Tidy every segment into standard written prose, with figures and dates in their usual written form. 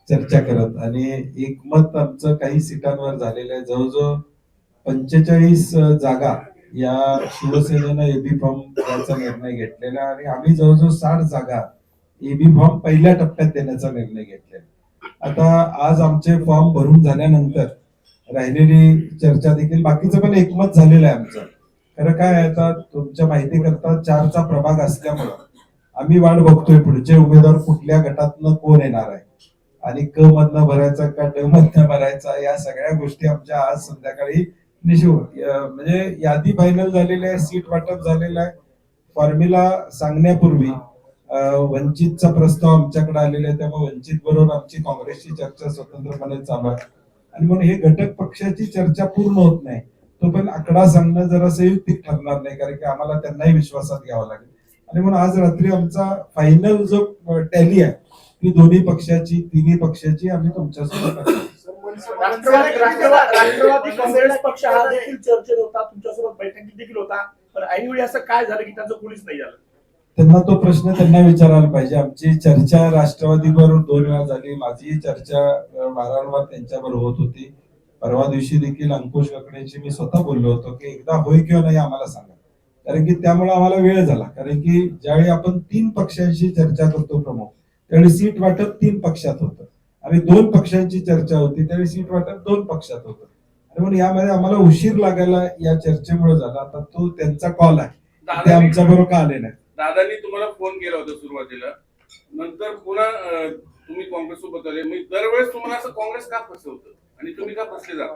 चर्चा करत आणि एकमत आमचं काही सीटांवर झालेलं आहे. जवळजवळ 45 जागा या शिवसेनेनं एबी फॉर्म द्यायचा निर्णय घेतलेला आणि आम्ही जवळजवळ 60 जागा एबी फॉर्म पहिल्या टप्प्यात देण्याचा निर्णय घेतलेला. आता आज आमचे फॉर्म भरून झाल्यानंतर राहिलेली चर्चा देखील बाकीचं पण एकमत झालेलं आहे आमचं. खरं काय आहे, आता तुमच्या माहिती करता 4चा प्रभाग असल्यामुळं आम्ही वाट बघतोय पुढचे उमेदवार कुठल्या गटातनं कोण येणार आहे आणि क मधनं भरायचा का ड मधनं भरायचा, या सगळ्या गोष्टी आमच्या आज संध्याकाळी म्हणजे यादी फायनल झालेली आहे, सीट वाटप झालेलं आहे. फॉर्म्युला सांगण्यापूर्वी वंचितचा प्रस्ताव आमच्याकडे आलेला आहे, त्यामुळे वंचित बरोबर आमची काँग्रेसची चर्चा स्वतंत्रपणे चालू आहे आणि म्हणून हे घटक पक्षाची चर्चा पूर्ण होत नाही तो पण आकडा सांगणं जरा संयुक्तिक ठरणार नाही, कारण की आम्हाला त्यांनाही विश्वासात घ्यावं लागेल. आणि म्हणून आज रात्री आमचा फायनल जो टॅली आहे ती दोन्ही पक्षाची, तिन्ही पक्षाची आम्ही तुमच्यासोबत. राष्ट्रवादी काँग्रेस पक्ष हा देखील चर्चेत होता, तुमच्यासोबत बैठकीत देखील होता, पण ऐनवेळी असं काय झालं की त्यांचं कोणीच नाही झालं? त्यांना तो प्रश्न त्यांना विचारायला पाहिजे. आमची चर्चा राष्ट्रवादी बरोबर 2 वेळा झाली, माझी चर्चा वारंवार त्यांच्याबरोबर होत होती. परवा दिवशी देखील अंकुश काकडेंशी मी स्वतः बोललो होतो की एकदा होय किंवा नाही आम्हाला सांगा, कारण की त्यामुळे आम्हाला वेळ झाला. कारण की ज्यावेळी आपण 3 पक्षांशी चर्चा करतो प्रमुख, त्यावेळी सीट वाटप 3 पक्षात होतं आणि 2 पक्षांची चर्चा होती त्यावेळी सीट वाटप 2 पक्षात होतं. आणि म्हणून यामध्ये आम्हाला उशीर लागायला या चर्चेमुळे झाला. आता तो त्यांचा कॉल आहे, ते आमच्या बरोबर का आले नाही. दादांनी तुम्हाला फोन केला होता सुरुवातीला, नंतर पुन्हा तुम्ही काँग्रेस सोबत आले. मी दरवेळेस तुम्हाला असं काँग्रेस का फसवतं आणि तुम्ही का फसले जाता?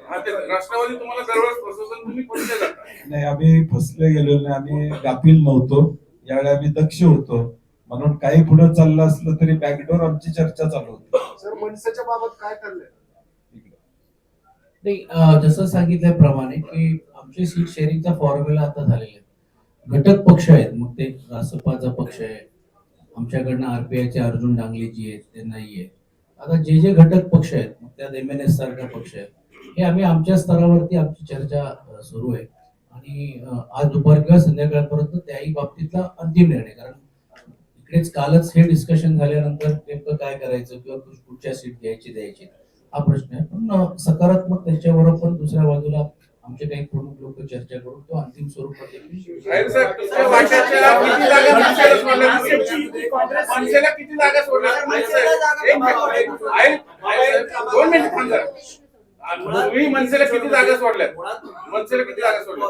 हा, ते राष्ट्रवादी तुम्हाला दरवेळेस फसवतं, तुम्ही फसले जाता. नाही, आम्ही फसले गेलो नाही, आम्ही गाफील नव्हतो. यावेळी आम्ही दक्ष होतो, म्हणून काही पुढे चाललं असलं तरी बॅकडोर आमची चर्चा चालू होती. सर, मनसेच्या बाबत काय ठरलंय? नाही, जसं सांगितल्याप्रमाणे की आमची सीट शेअरिंगचा फॉर्म्युला आता झालेला आहे. घटक पक्ष आहेत, मग ते रासपाचा पक्ष आहे, आमच्याकडनं आरपीआयचे अर्जुन डांगलेजी आहेत, ते नाही आहे. आता जे जे घटक पक्ष आहेत, मग त्यात MNS सारखा पक्ष आहे, हे आम्ही आमच्या स्तरावरती आमची चर्चा सुरू आहे आणि आज दुपार किंवा संध्याकाळपर्यंत त्याही बाबतीतला अंतिम निर्णय, कारण इकडेच कालच हे डिस्कशन झाल्यानंतर नेमकं काय करायचं किंवा कुठच्या सीट द्यायची हा प्रश्न आहे. पण सकारात्मक त्याच्यावर पण दुसऱ्या बाजूला आमचे काही प्रमुख लोक चर्चा करून तो अंतिम स्वरूपात किती जागा सोडल्या? तुम्ही मनसेला किती जागा सोडल्या? मनसेला किती जागा सोडल्या?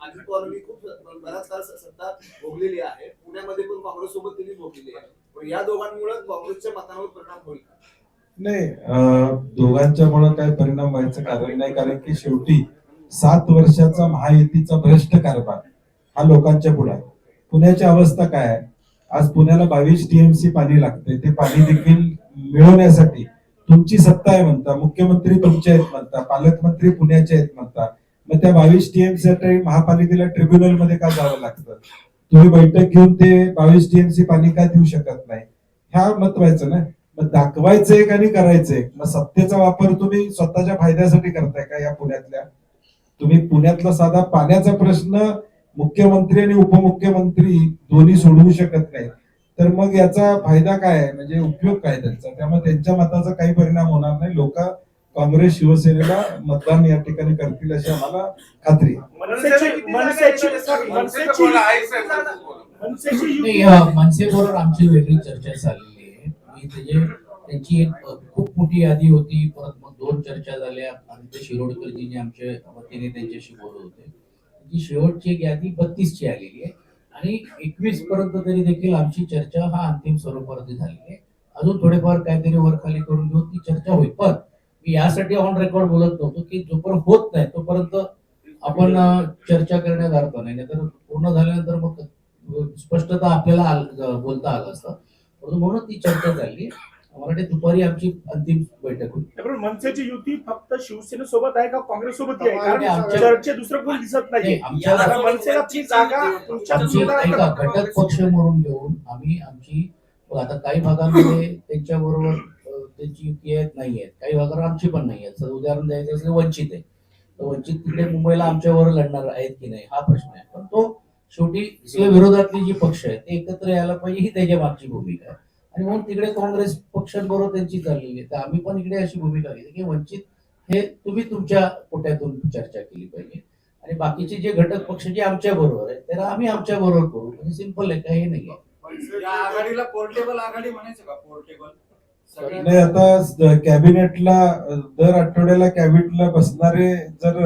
अजित पवारांनी खूप बराच काळ सत्ता भोगलेली आहे, पुण्यामध्ये पण काँग्रेस सोबत त्यांनी भोगलेली आहे, पण या दोघांमुळे काँग्रेसच्या मतांवर परिणाम होईल का? नाही, दोघांच्या मुळे काय परिणाम व्हायचं कारण नाही, कारण की शेवटी 7 वर्षाचा महायुतीचा भ्रष्ट कारभार हा लोकांच्या पुढे आहे. पुण्याची अवस्था काय आहे, आज पुण्याला 22 TMC पाणी लागते, ते पाणी देखील मिळवण्यासाठी तुमची सत्ता आहे म्हणता, मुख्यमंत्री तुमचे आहेत म्हणता, पालकमंत्री पुण्याचे आहेत म्हणता, मग त्या 22 TMC साठी महापालिकेला ट्रिब्युनल मध्ये का जावं लागतं? तुम्ही बैठक घेऊन ते 22 TMC पाणी का देऊ शकत नाही? ह्या महत्वाचं ना. मग दाखवायचंय का नाही करायचंय? मग सत्तेचा वापर तुम्ही स्वतःच्या फायद्यासाठी करताय का? या पुण्यातल्या तुम्ही पुण्यातला साधा पाण्याचा प्रश्न मुख्यमंत्री आणि उपमुख्यमंत्री दोन्ही सोडवू शकत नाही, तर मग याचा फायदा काय आहे, म्हणजे उपयोग काय त्यांचा? त्यामुळे त्यांच्या मताचा काही परिणाम होणार नाही. लोक काँग्रेस शिवसेनेला मतदान या ठिकाणी करतील अशी आम्हाला खात्री आहे. मनसे बरोबर आमची वेगळी चर्चा चाललेली आहे. त्यांची एक खूप मोठी यादी होती, परत मग 2 चर्चा झाल्या. आदित्य शिरोडकरजींनी आमच्या वतीने त्यांच्याशी बोलत होते. जी शेवटची एक यादी 32ची आलेली आहे आणि 21 पर्यंत तरी देखील आमची चर्चा हा अंतिम स्वरूपावरती झालेली आहे. अजून थोडेफार काहीतरी वर खाली करून घेऊन ती चर्चा होईल, पण मी यासाठी ऑन रेकॉर्ड बोलत नव्हतो की जोपर्यंत होत नाही तोपर्यंत आपण चर्चा करण्यात अर्थ नाही, नाहीतर पूर्ण झाल्यानंतर मग स्पष्टता आपल्याला बोलता आलं असतं, म्हणून ती चर्चा झाली. मला दुपारी आमची अंतिम बैठक होती. मनसेची युती फक्त शिवसेनेसोबत आहे का काँग्रेस सोबत आहे? कारण चर्चेत दुसरं कोणी दिसत नाही. घटक पक्ष म्हणून घेऊन आम्ही आमची आता काही भागांमध्ये त्यांच्या बरोबर त्यांची युती आहेत, नाही आहेत, काही भागावर आमची पण नाही आहेत. उदाहरण द्यायचं असेल वंचित आहे, तर वंचित तिकडे मुंबईला आमच्यावर लढणार आहेत की नाही हा प्रश्न आहे. पण तो शेवटी विरोधातली जी पक्ष आहेत ते एकत्र यायला पाहिजे ही त्याच्या मागची भूमिका आहे. आणि म्हणून तिकडे काँग्रेस पक्षांबरोबर त्यांची चाललेली आहे. तर आम्ही पण इकडे अशी भूमिका घेतली की वंचित हे तुम्ही तुमच्या कोट्यातून चर्चा केली पाहिजे आणि बाकीचे जे घटक पक्ष जे आमच्या बरोबर आहेत त्याला आम्ही आमच्या बरोबर करू. म्हणजे सिंपल आहे, काही नाही आहे. या आघाडीला पोर्टेबल आघाडी म्हणायचं का? पोर्टेबल नाही, आता कॅबिनेटला दर आठवड्याला कॅबिनेटला बसणारे जर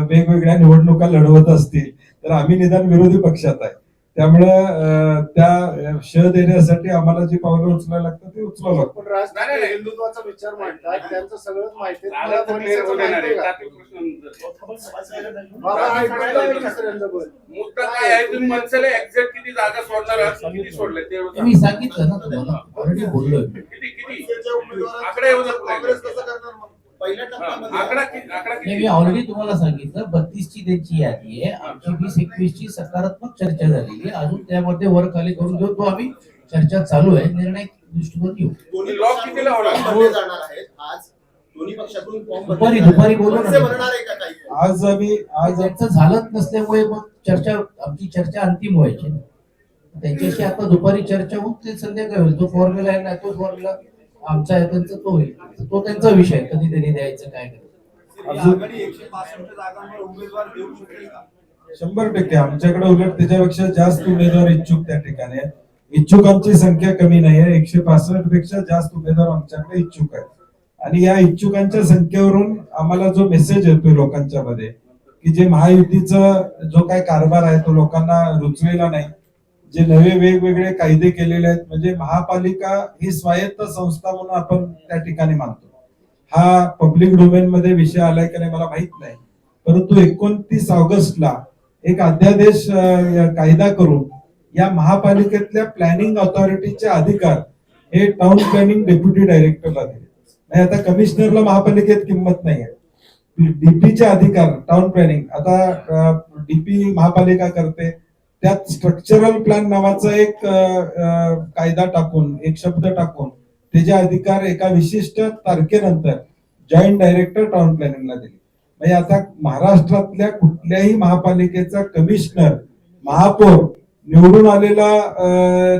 वेगवेगळ्या निवडणुका लढवत असतील तर आम्ही निदान विरोधी पक्षात आहे. त्यामुळं त्या श देण्यासाठी आम्हाला जी पावलं उचलायला लागतात ते उचलावं लागतं. पण राज नाही, नाही. हिंदुत्वाचा विचार मांडतात त्यांचं सगळंच माहिती आहे. झालं तर clear होऊ देणार आहे. तुम्हाला बाकी प्रश्न नंतर. बाबा ऐकायला येईल दुसऱ्यांदा बोल. मुद्दा काय आहे, तुम्ही मनसेला एक्झॅक्ट किती जागा सोडणार आहात, किती सोडले ते ते मी सांगितलं ना तुम्हाला, ऑलरेडी बोललोय. किती मनसेच्या उमेदवारांना आकडा येऊ द्या पुढे. काँग्रेस कसं करणार मग? पहिल्या हा, टप्प्यामध्ये आकडा नाही, मी किती ऑलरेडी तुम्हाला सांगितलं 32 ची त्यांची यादी आहे. आमची 20-21 ची सकारात्मक चर्चा झालेली आहे. अजून त्यामध्ये वर खाली करून घेऊ, तो आम्ही चर्चा चालू आहे, निर्णय दृष्टीकोन घेऊ. दोन्ही लॉक पक्षांकडून कितीला होणार? फॉर्म भरले जाणार आहेत आज. दोन्ही पक्षाकडून फॉर्म दुपारी बोलू ना. मनसे भरणार आहे का काही? आज त्यांचं झालंच नसल्यामुळे मग आमची चर्चा अंतिम व्हायची. त्यांच्याशी आता दुपारी चर्चा होऊन ते संध्याकाळी होईल. जो फॉर्म्युला आहे ना, तो फॉर्म्युला आमचा आहे, त्यांचा तो होईल. तो त्यांचा विषय, कधी त्यांनी द्यायचं काय करायचं. आघाडी 165 जागांवर उमेदवार देऊ शकेल का? 100% आमच्याकडे उलट त्याच्यापेक्षा जास्त उमेदवार इच्छुक त्या ठिकाणी आहेत. इच्छुकांची संख्या कमी नाही आहे. 165 पेक्षा जास्त उमेदवार आमच्याकडे इच्छुक आहेत. आणि या इच्छुकांच्या संख्येवरून आम्हाला जो मेसेज येतोय लोकांच्या मध्ये की जे महायुतीचा जो काय कारभार आहे तो लोकांना रुचलेला नाही, जे नवे वेगवेगळे कायदे केलेले आहेत, म्हणजे महापालिका ही स्वायत्त संस्था म्हणून आपण त्या ठिकाणी मानतो. हा पब्लिक डोमेन मध्ये विषय आलाय की नाही मला माहित नाही, परंतु 29 ऑगस्टला एक अध्यादेश कायदा करून या महापालिकेतल्या प्लॅनिंग ऑथॉरिटीचे अधिकार हे टाउन प्लॅनिंग डेप्युटी डायरेक्टरला दिले. नाही, आता कमिशनरला महापालिकेत किंमत नाही आहे. डीपीचे अधिकार टाउन प्लॅनिंग आता डीपी महापालिका करते, त्यात स्ट्रक्चरल प्लॅन नावाचा एक कायदा टाकून, एक शब्द टाकून त्याचे अधिकार एका विशिष्ट तारखेनंतर जॉईंट डायरेक्टर टाउन प्लॅनिंगला दिले. म्हणजे आता महाराष्ट्रातल्या कुठल्याही महापालिकेचा कमिशनर, महापौर, निवडून आलेला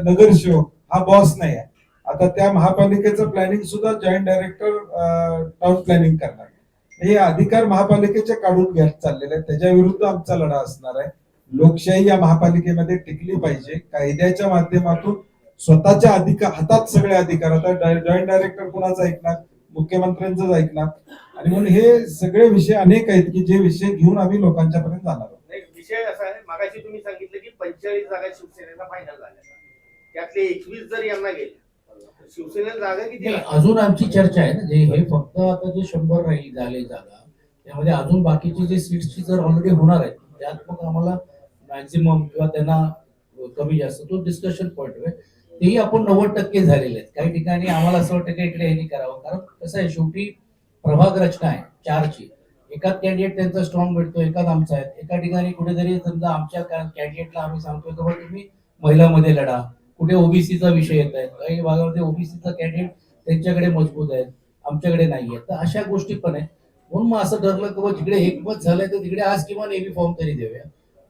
नगरसेवक हा बॉस नाही आहे. आता त्या महापालिकेचं प्लॅनिंग सुद्धा जॉईंट डायरेक्टर टाउन प्लॅनिंग करणार. हे अधिकार महापालिकेचे काढून घ्यायला चाललेले आहेत. त्याच्या विरुद्ध आमचा लढा असणार आहे. लोकशाही या महापालिकेमध्ये टिकली पाहिजे. कायद्याच्या माध्यमातून स्वतःच्या हातात सगळे अधिकार. आता जॉईंट डायरेक्टर कुणाचं ऐकणार? मुख्यमंत्र्यांचंच ऐकणार. आणि म्हणून हे सगळे विषय अनेक आहेत की जे विषय घेऊन आम्ही लोकांच्या पर्यंत जाणार आहोत. नाही, विषय असा आहे, मागाशी तुम्ही सांगितलं की 45 जागा शिवसेनेला फायनल झाल्या, त्यातले 21 जर यांना गेले, शिवसेनेला जागा किती नाही, लागतील? अजून आमची चर्चा आहे ना, जे हे फक्त आता जे 100 राहील झाले जागा, त्यामध्ये अजून बाकीचे जे सीट्सची जर ऑलरेडी होणार आहेत त्यात मग आम्हाला मॅक्झिमम किंवा त्यांना कमी जास्त तो डिस्कशन पॉइंट आहे. तेही आपण 90% झालेले आहेत. काही ठिकाणी आम्हाला असं वाटतं की इकडे हे करावं, कारण कसं आहे, शेवटी प्रभाग रचना आहे 4ची. एकाच कॅन्डिडेट त्यांचा स्ट्रॉंग भेटतो, एकाच आमचा आहे. एका ठिकाणी कुठेतरी समजा आमच्या कॅन्डिडेटला आम्ही सांगतोय की बाबा तुम्ही महिलामध्ये लढा, कुठे ओबीसीचा विषय येत आहे, काही भागामध्ये ओबीसीचा कॅन्डिडेट त्यांच्याकडे मजबूत आहे, आमच्याकडे नाहीये. तर अशा गोष्टी पण आहे. म्हणून मग असं ठरलं की बाबा जिकडे एकमत झालंय तर तिकडे आज किंवा एबी फॉर्म तरी देऊया.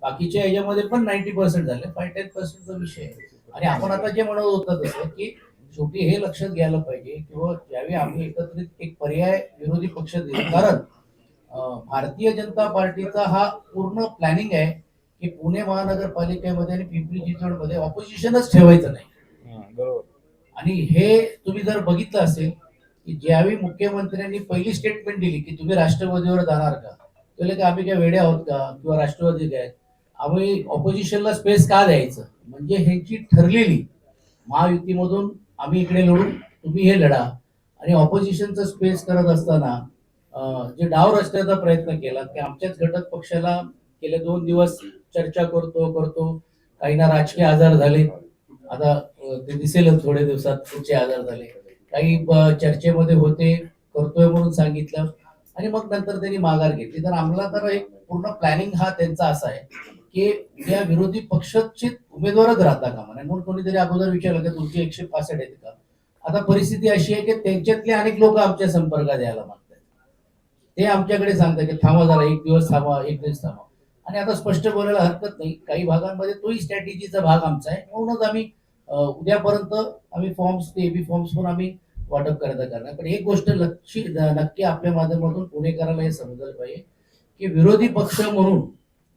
बाकीच्या याच्यामध्ये पण 90% झाले, 5-10%चा विषय आहे. आणि आपण आता जे म्हणत होतं तसं की शेवटी हे लक्षात घ्यायला पाहिजे किंवा ज्यावेळी आम्ही एकत्रित एक पर्याय विरोधी पक्ष दिला, कारण भारतीय जनता पार्टीचा हा पूर्ण प्लॅनिंग आहे की पुणे महानगरपालिकेमध्ये आणि पिंपरी चिंचवडमध्ये ऑपोजिशनच ठेवायचं नाही. आणि हे तुम्ही जर बघितलं असेल की ज्यावेळी मुख्यमंत्र्यांनी पहिली स्टेटमेंट दिली की तुम्ही राष्ट्रवादीवर जाणार का, त्याला की आम्ही काय वेडे आहोत का किंवा राष्ट्रवादी काय, आम्ही ऑपोजिशनला स्पेस का द्यायचं. म्हणजे ह्यांची ठरलेली महायुतीमधून आम्ही इकडे लढू, तुम्ही हे लढा. आणि ऑपोजिशनचा स्पेस करत असताना जे डाव रचण्याचा प्रयत्न केला की आमच्याच घटक पक्षाला गेले 2 दिवस चर्चा करतो, काहींना राजकीय आजार झाले, आता ते दिसेलच थोड्या दिवसात पुढचे आजार झाले, काही चर्चेमध्ये होते, करतोय म्हणून सांगितलं आणि मग नंतर त्यांनी माघार घेतली. तर आम्हाला तर एक पूर्ण प्लॅनिंग हा त्यांचा असा आहे की या विरोधी पक्षाचे उमेदवारच राहता कामा नये. म्हणून कोणीतरी अगोदर विचारलं की तुमची 165 आहेत का. आता परिस्थिती अशी आहे की त्यांच्यातले अनेक लोक आमच्या संपर्कात यायला मागतात. ते आमच्याकडे सांगतात की थांबा जरा, एक दिवस थांबा. आणि आता स्पष्ट बोलायला हरकत नाही, काही भागांमध्ये तोही स्ट्रॅटेजीचा भाग आमचा आहे. म्हणूनच आम्ही उद्यापर्यंत आम्ही फॉर्म्स ते एबी फॉर्म्स पण आम्ही वाटप करणार. पण एक गोष्ट नक्की आपल्या माध्यमातून पुणेकरांना हे समजलं पाहिजे की विरोधी पक्ष म्हणून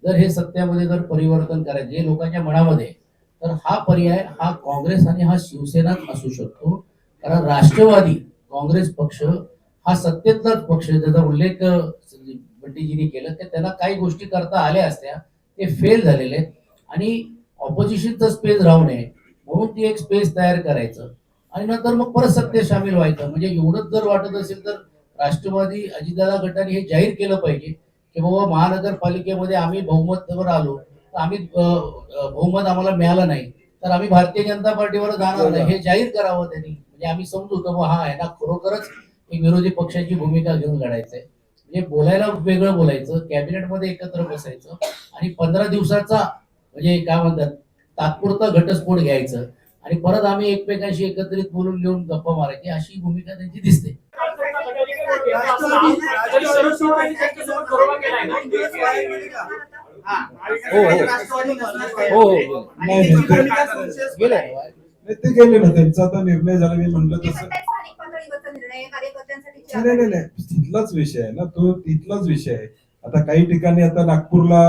जर हे सत्यामध्ये जर परिवर्तन करायचं जे लोकांच्या मनामध्ये आहे, तर हा पर्याय हा काँग्रेस आणि हा शिवसेनाच असू शकतो. कारण राष्ट्रवादी काँग्रेस पक्ष हा सत्तेतलाच पक्ष, ज्याचा उल्लेख बंटीजींनी केला, तर त्यांना काही गोष्टी करता आल्या असत्या, ते फेल झालेले आहेत. आणि ऑपोजिशनचा स्पेस राहू नये म्हणून ती एक स्पेस तयार करायचं आणि नंतर मग परत सत्तेत सामील व्हायचं. म्हणजे एवढंच जर वाटत असेल तर राष्ट्रवादी अजितदादा गटाने हे जाहीर केलं पाहिजे की बाबा महानगरपालिकेमध्ये आम्ही बहुमतावर आलो, तर आम्ही बहुमत आम्हाला मिळालं नाही तर आम्ही भारतीय जनता पार्टीवर जाणार नाही, हे जाहीर करावं त्यांनी. म्हणजे आम्ही समजू का हा आहे ना, खरोखरच एक विरोधी पक्षाची भूमिका घेऊन लढायचंय. म्हणजे बोलायला वेगळं बोलायचं, कॅबिनेटमध्ये एकत्र बसायचं आणि 15 दिवसाचा म्हणजे काय म्हणतात तात्पुरता घटस्फोट घ्यायचं आणि परत आम्ही एकमेकांशी एकत्रित बोलून घेऊन गप्पा मारायची, अशी भूमिका त्यांची दिसते. ते गेले ना, त्यांचा आता निर्णय झाला. मी म्हणलं तसं नाही, तिथलाच विषय आहे ना तो, तिथलाच विषय आहे. आता काही ठिकाणी आता नागपूरला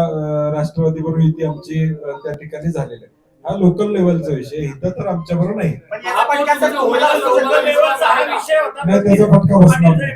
राष्ट्रवादी बरोबर युती आमची त्या ठिकाणी झालेली आहे. हा लोकल लेवलचा विषय, इथं तर आमच्या बरोबर नाही. नाही, त्याचा फटका बसणार नाही.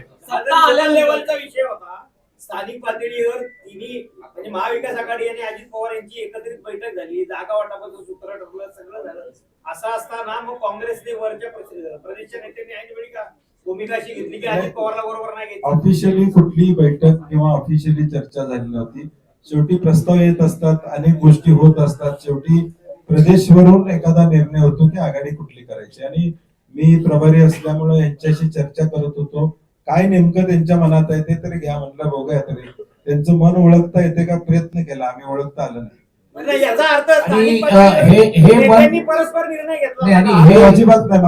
विषय होता स्थानिक पातळीवर तिन्ही म्हणजे महाविकास आघाडी आणि अजित पवार यांची एकत्रित बैठक झाली, जागा वाटपाचं सूत्र ठरलं, सगळं झालं. असं असताना मग काँग्रेसने वरच्या प्रदेशच्या नेत्यांनी ऐनवेळी का भूमिका अशी घेतली की अजित पवारला बरोबर नाही घेतली? ऑफिशियली कुठलीही बैठक किंवा ऑफिशियली चर्चा झाली नव्हती. शेवटी प्रस्ताव येत असतात, अनेक गोष्टी होत असतात. शेवटी प्रदेशवरून एखादा निर्णय होतो की आघाडी कुठली करायची, आणि मी प्रभारी असल्यामुळे यांच्याशी चर्चा करत होतो. काय नेमकं त्यांच्या मनात आहे ते तरी घ्या म्हटलं, बघूया तरी त्यांचं मन ओळखता येते का, प्रयत्न केला, आम्ही ओळखता आलं नाही. म्हणजे याचा अर्थ आणि स्थानिक हे नेत्यांनी परस्पर निर्णय घेतला आणि होता. हे अजिबात नाही,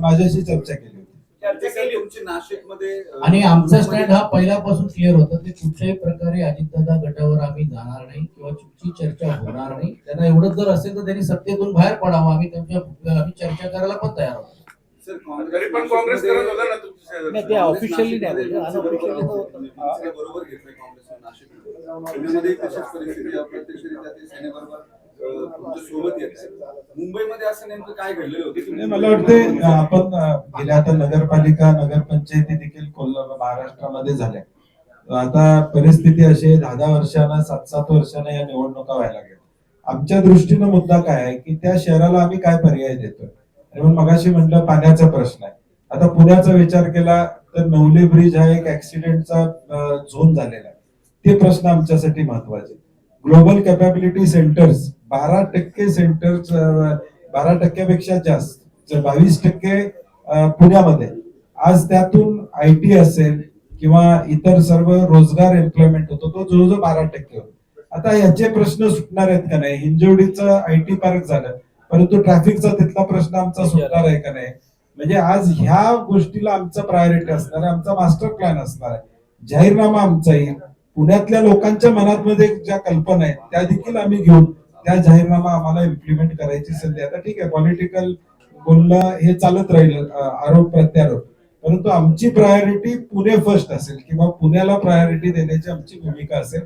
माझ्याशी चर्चा केली होती. चर्चा केली होती. तुमची नाशिकमध्ये आणि आमचा स्टँड हा पहिल्यापासून क्लिअर होता की कुठल्याही प्रकारे अजितदादा गटावर आम्ही जाणार नाही किंवा चुकीची चर्चा होणार नाही. त्यांना एवढंच जर असेल तर त्यांनी सत्तेतून बाहेर पडावं, आम्ही चर्चा करायला पण तयार आहोत. सर, तरी पण काँग्रेस करत होता ना तुमच्या नाही, ते ऑफिशियली नाही बोलले, अनऑफिशियली बरोबर घेतलंय काँग्रेसने नाशिकमध्ये. पुण्यामध्ये तशीच परिस्थिती अप्रत्यक्षरित्या ते सेनेबरोबर तुमच्या सोबत येत आहे. मुंबईमध्ये असं नेमकं काय घडलेलं होतं? नाही, मला वाटते आपण गेल्या आता नगरपालिका नगरपंचायती देखील महाराष्ट्रामध्ये झाल्या. आता परिस्थिती अशी आहे, 10 वर्षांना 7 वर्षांना या निवडणुका व्हायला लागल्या. आमच्या दृष्टीनं मुद्दा काय आहे की त्या शहराला आम्ही काय पर्याय देतोय. आणि मग मगाशी म्हटलं पाण्याचा प्रश्न आहे. आता पुण्याचा विचार केला तर नवले ब्रिज हा एक ऍक्सिडेंटचा झोन झालेला आहे. ते प्रश्न आमच्यासाठी महत्वाचे. ग्लोबल कॅपॅबिलिटी सेंटर्स 12% सेंटर्स, 12%पेक्षा जास्त, 22% पुण्यामध्ये. आज त्यातून IT असेल किंवा इतर सर्व रोजगार एम्प्लॉयमेंट होतो, तो जवळजवळ 12% होतो. आता याचे प्रश्न सुटणार आहेत का नाही? हिंजवडीचं IT पार्क झालं, परंतु ट्रॅफिकचा तिथला प्रश्न आमचा सुटणार आहे का नाही? म्हणजे आज ह्या गोष्टीला आमचा प्रायोरिटी असणार आहे, आमचा मास्टर प्लॅन असणार आहे, जाहीरनामा आमचा येईल. पुण्यातल्या लोकांच्या मनातमध्ये ज्या कल्पना आहेत त्या देखील आम्ही घेऊन त्या जाहीरनामा आम्हाला इम्प्लिमेंट करायची संधी. आता ठीक आहे, पॉलिटिकल बोलणं हे चालत राहील, आरोप प्रत्यारोप, परंतु आमची प्रायोरिटी पुणे फर्स्ट असेल किंवा पुण्याला प्रायोरिटी देण्याची आमची भूमिका असेल.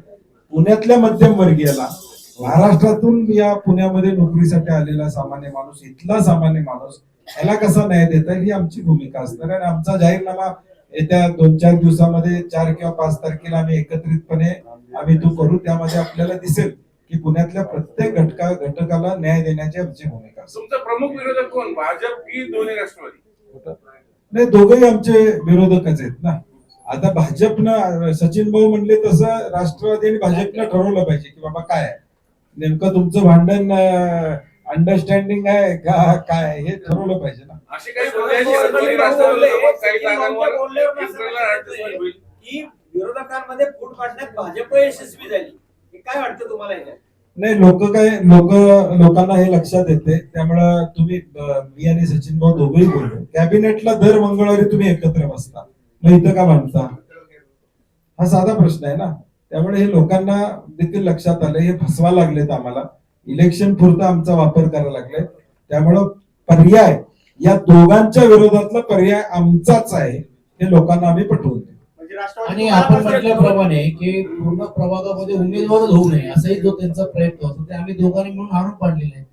पुण्यातल्या मध्यमवर्गीयाला, महाराष्ट्रातून या पुण्यामध्ये नोकरीसाठी आलेला सामान्य माणूस, इथला सामान्य माणूस, याला कसा न्याय देता येईल ही आमची भूमिका असणार आहे. आणि आमचा जाहीरनामा येत्या 2-4 दिवसामध्ये 4 किंवा 5 तारखेला आम्ही एकत्रितपणे आम्ही तो करू. त्यामध्ये आपल्याला दिसेल की पुण्यातल्या प्रत्येक घटकाला न्याय देण्याची आमची भूमिका असेल. तुमचा प्रमुख विरोधक कोण, भाजप की दोन्ही राष्ट्रवादी? नाही, दोघेही आमचे विरोधकच आहेत ना. आता भाजपनं, सचिन भाऊ म्हणले तसं राष्ट्रवादी आणि भाजपनं ठरवलं पाहिजे की बाबा काय नेमकं तुमचं भांडण अंडरस्टँडिंग आहे का काय, हे ठरवलं पाहिजे ना. अशी काही दोन्ही राष्ट्रवादीसोबत काही जागांवर adjustment होईल. की विरोधकांमध्ये फूट पाडण्यात भाजप यशस्वी झाली, हे काय वाटतं तुम्हाला याच्यात? नाही, लोकांना हे लक्षात येते. त्यामुळं तुम्ही, मी आणि सचिन भाऊ दोघंही बोललो, कॅबिनेटला दर मंगळवारी तुम्ही एकत्र बसता, मग इथं का मांडता? हा साधा प्रश्न आहे ना. त्यामुळे हे लोकांना देखील लक्षात आलं, हे फसवा लागलेत आम्हाला, इलेक्शन पुरता आमचा वापर करायला लागलाय. त्यामुळं पर्याय या दोघांच्या विरोधातला पर्याय आमचाच आहे हे लोकांना आम्ही पटवून देऊ. म्हणजे राष्ट्रवादी आणि आपण म्हटल्याप्रमाणे की पूर्ण प्रभागामध्ये उमेदवारच होऊ नये असाही जो त्यांचा प्रयत्न होता ते आम्ही दोघांनी म्हणून आणून पाडलेला आहे.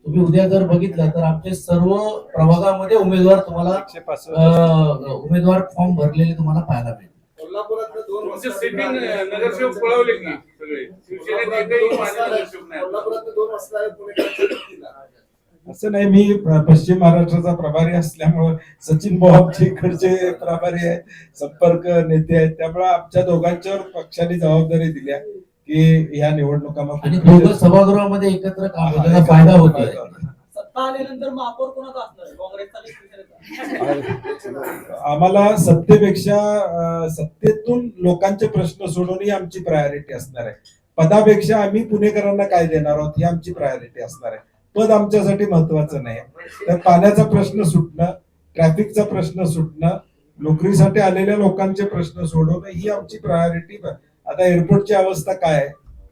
तुम्ही उद्या जर बघितलं तर आमचे सर्व प्रभागामध्ये उमेदवार तुम्हाला उमेदवार फॉर्म भरलेले तुम्हाला पाहायला मिळतील. कोल्हापुरातले दोन तुमचे सिटिंग नगरसेवक पळवले की सगळे शिवसेनेचे एकही माझे नगरसेवक नाही. कोल्हापुरातले 2 वाजता आहेत पुणेकरांच्या व्यक्तीला. असं नाही, मी पश्चिम महाराष्ट्राचा प्रभारी असल्यामुळं सचिन भाऊ आमचे इकडचे प्रभारी आहेत, संपर्क नेते आहेत, त्यामुळे आमच्या दोघांच्यावर पक्षाने जबाबदारी दिल्या की या निवडणुकांमध्ये आणि दोघं सभागृहामध्ये एकत्र काम होतं, त्याचा फायदा होतोय. सत्ता आल्यानंतर महापौर कोणाचा असणार काँग्रेसचा की शिवसेनेचा? आम्हाला सत्तेपेक्षा सत्तेतून लोकांचे प्रश्न सोडवणे ही आमची प्रायोरिटी असणार आहे. पदापेक्षा आम्ही पुणेकरांना काय देणार आहोत ही आमची प्रायोरिटी असणार आहे. पद आमच्यासाठी महत्वाचं नाही. तर पाण्याचा प्रश्न सुटणं, ट्रॅफिकचा प्रश्न सुटणं, नोकरीसाठी आलेल्या लोकांचे प्रश्न सोडवणं ही आमची प्रायोरिटी. आता एअरपोर्टची अवस्था काय आहे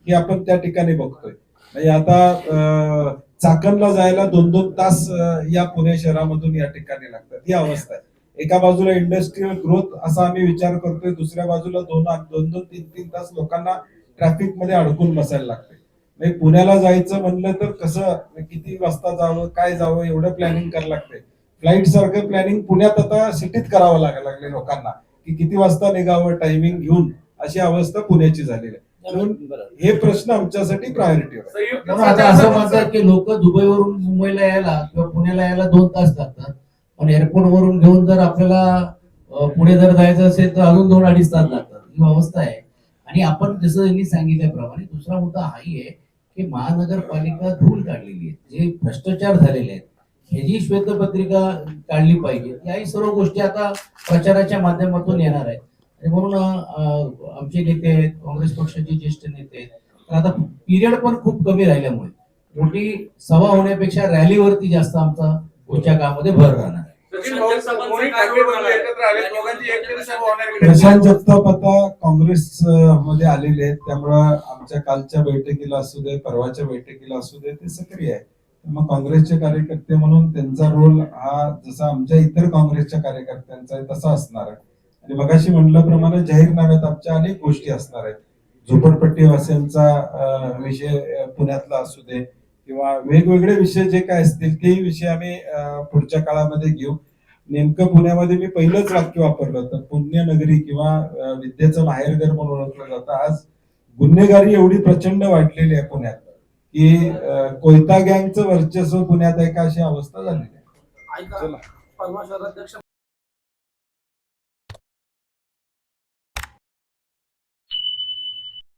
ही आपण त्या ठिकाणी बघतोय. म्हणजे आता चाकणला जायला 2-2 तास या पुणे शहरामधून या ठिकाणी लागतात, ही अवस्था आहे. एका बाजूला इंडस्ट्रीयल ग्रोथ असा आम्ही विचार करतोय, दुसऱ्या बाजूला 2-2, 3-3 तास लोकांना ट्रॅफिक मध्ये अडकून बसायला लागतंय. म्हणजे पुण्याला जायचं म्हणलं तर कसं, किती वाजता जावं, काय जावं, एवढं प्लॅनिंग करायला लागतंय. फ्लाईट सारखं प्लॅनिंग पुण्यात आता सिटीत करावं लागायला लागले लोकांना की किती वाजता निघावं, टायमिंग घेऊन, अशी अवस्था पुण्याची झालेली आहे. म्हणून हे प्रश्न आमच्यासाठी प्रायोरिटी आहे. संयुक्त म्हणून आता असं म्हणतात की लोक दुबईवरून मुंबईला यायला किंवा पुण्याला यायला 2 तास लागतात, पण एअरपोर्ट वरून घेऊन जर आपल्याला पुणे जर जायचं असेल तर अजून 2-2.5 तास लागतात, ही अवस्था आहे. आणि आपण जसं यांनी सांगितल्याप्रमाणे दुसरा मुद्दा हाही आहे की महानगरपालिका धूळ काढलेली आहे, जे भ्रष्टाचार झालेले आहेत, ह्याची श्वेतपत्रिका काढली पाहिजे. याही सर्व गोष्टी आता प्रचाराच्या माध्यमातून येणार आहेत. आणि म्हणून आमचे नेते आहेत, काँग्रेस पक्षाचे ज्येष्ठ नेते आहेत, तर आता पिरियड पण खूप कमी राहिल्यामुळे मोठी सभा होण्यापेक्षा रॅलीवरती जास्त आमचा पुढच्या काळामध्ये भर राहणार आहे. सचिन भाऊ, कोणी ठाकरे बंधू एकत्र आले, दोघांची एकतरी सभा होणार की नाही? प्रशांत जगताप आता काँग्रेस मध्ये आलेले आहेत, त्यामुळं आमच्या कालच्या बैठकीला असू दे, परवाच्या बैठकीला असू दे, ते सक्रिय आहे. मग काँग्रेसचे कार्यकर्ते म्हणून त्यांचा रोल हा जसा आमच्या इतर काँग्रेसच्या कार्यकर्त्यांचा आहे तसा असणार आहे. आणि मगाशी म्हटल्याप्रमाणे जाहीरनाम्यात आमच्या अनेक गोष्टी असणार आहेत. झोपडपट्टी वासियांचा विषय पुण्यातला असू दे किंवा वेगवेगळे विषय जे काय असतील तेही विषय आम्ही पुढच्या काळामध्ये घेऊ. नेमकं पुण्यामध्ये मी पहिलंच वाक्य वापरलं होतं, पुण्यनगरी किंवा विद्येचं माहेरघर म्हणून ओळखलं जातं. आज गुन्हेगारी एवढी प्रचंड वाढलेली आहे पुण्यात की कोयता गँगचं वर्चस्व पुण्यात आहे का अशी अवस्था झालेली आहे. परवा शहराध्यक्ष